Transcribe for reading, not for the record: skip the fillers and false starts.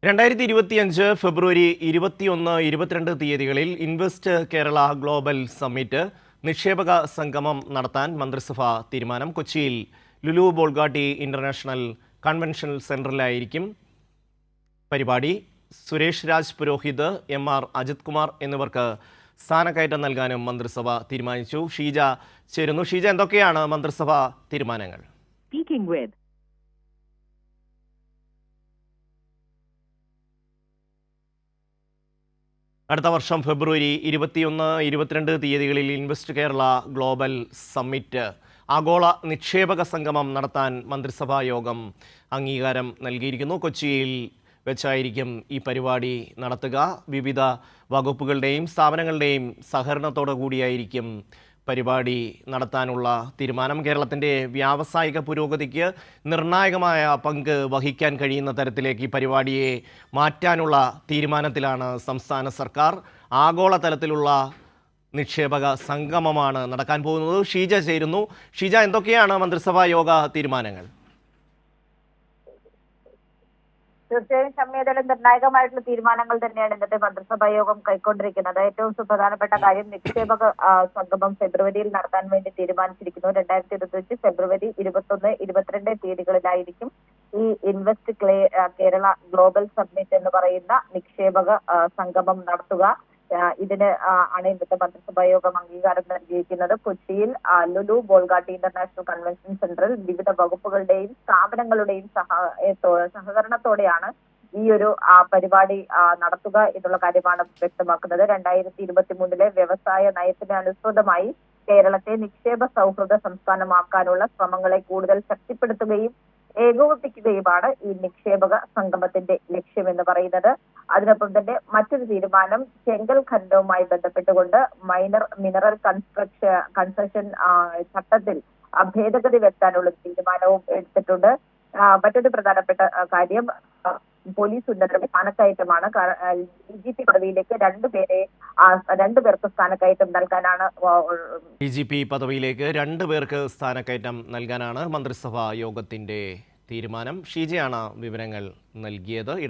2025 ഫെബ്രുവരി 21-22 തീയതികളിൽ invest Kerala global summit നിക്ഷേപക സംഗമം നടത്താൻ മന്ത്രിസഭ തീരുമാനം. കൊച്ചിയിൽ ലുലു ബോൾഗാട്ടി ഇന്റർനാഷണൽ കൺവെൻഷൻ സെന്ററിലായിരിക്കും പരിപാടി. സുരേഷ് രാജ് പുരോഹിത്, MR അജിത് കുമാർ എന്നിവർക്ക് സ്ഥാനക്കയറ്റം നൽകാനും മന്ത്രിസഭ തീരുമാനിച്ചു. ഷീജ ചേരുന്നു. ഷീജ, എന്തൊക്കെയാണ് മന്ത്രിസഭ തീരുമാനങ്ങൾ? അടുത്ത വർഷം ഫെബ്രുവരി 21-22 തീയതികളിൽ ഇൻവെസ്റ്റ് കേരള ഗ്ലോബൽ സമ്മിറ്റ് ആഗോള നിക്ഷേപക സംഗമം നടത്താൻ മന്ത്രിസഭാ യോഗം അംഗീകാരം നൽകിയിരിക്കുന്നു. കൊച്ചിയിൽ വെച്ചായിരിക്കും ഈ പരിപാടി നടത്തുക. വിവിധ വകുപ്പുകളുടെയും സ്ഥാപനങ്ങളുടെയും സഹകരണത്തോടു കൂടിയായിരിക്കും പരിപാടി നടത്താനുള്ള തീരുമാനം. കേരളത്തിൻ്റെ വ്യാവസായിക പുരോഗതിക്ക് നിർണായകമായ പങ്ക് വഹിക്കാൻ കഴിയുന്ന തരത്തിലേക്ക് ഈ പരിപാടിയെ മാറ്റാനുള്ള തീരുമാനത്തിലാണ് സംസ്ഥാന സർക്കാർ. ആഗോളതലത്തിലുള്ള നിക്ഷേപക സംഗമമാണ് നടക്കാൻ പോകുന്നത്. ഷീജ ചേരുന്നു. ഷീജ, എന്തൊക്കെയാണ് മന്ത്രിസഭാ യോഗ തീരുമാനങ്ങൾ? തീർച്ചയായും ഷമ്മിയതലം നിർണായകമായിട്ടുള്ള തീരുമാനങ്ങൾ തന്നെയാണ് ഇന്നത്തെ മന്ത്രിസഭാ യോഗം കൈക്കൊണ്ടിരിക്കുന്നത്. ഏറ്റവും സുപ്രധാനപ്പെട്ട കാര്യം, നിക്ഷേപക സംഗമം ഫെബ്രുവരിയിൽ നടത്താൻ വേണ്ടി തീരുമാനിച്ചിരിക്കുന്നു. 2025 ഫെബ്രുവരി 21-22 തീയതികളിലായിരിക്കും ഈ ഇൻവെസ്റ്റ് കേരള ഗ്ലോബൽ സമ്മിറ്റ് എന്ന് പറയുന്ന നിക്ഷേപക സംഗമം നടത്തുക. ഇതിന് ആണ് ഇന്നത്തെ മന്ത്രിസഭാ യോഗം അംഗീകാരം നൽകിയിരിക്കുന്നത്. കൊച്ചിയിൽ ലുലു ബോൾഗാട്ടി ഇന്റർനാഷണൽ കൺവെൻഷൻ സെന്ററിൽ വിവിധ വകുപ്പുകളുടെയും സ്ഥാപനങ്ങളുടെയും സഹകരണത്തോടെയാണ് ഈ ഒരു പരിപാടി നടത്തുക എന്നുള്ള കാര്യമാണ് വ്യക്തമാക്കുന്നത്. 2023 വ്യവസായ നയത്തിന് അനുസൃതമായി കേരളത്തെ നിക്ഷേപ സൗഹൃദ സംസ്ഥാനമാക്കാനുള്ള ശ്രമങ്ങളെ കൂടുതൽ ശക്തിപ്പെടുത്തുകയും ഏകോപിപ്പിക്കുകയുമാണ് ഈ നിക്ഷേപക സംഗമത്തിന്റെ ലക്ഷ്യമെന്ന് പറയുന്നത്. അതിനൊപ്പം തന്നെ മറ്റൊരു തീരുമാനം, ചെങ്കൽ ഖനനവുമായി ബന്ധപ്പെട്ടുകൊണ്ട് മിനറൽ കൺസഷൻ ചട്ടത്തിൽ ഭേദഗതി വരുത്താനുള്ള തീരുമാനവും എടുത്തിട്ടുണ്ട്. മറ്റൊരു പ്രധാനപ്പെട്ട കാര്യം, പോലീസ് ഉന്നതരുടെ സ്ഥാനക്കയറ്റമാണ്. DGP പദവിയിലേക്ക് രണ്ടുപേർക്ക് സ്ഥാനക്കയറ്റം നൽകാനാണ്. DGP പദവിയിലേക്ക് 2 പേർക്ക് സ്ഥാനക്കയറ്റം നൽകാനാണ് മന്ത്രിസഭാ യോഗത്തിന്റെ തീരുമാനം. ഷീജയാണ് വിവരങ്ങൾ നൽകിയത്.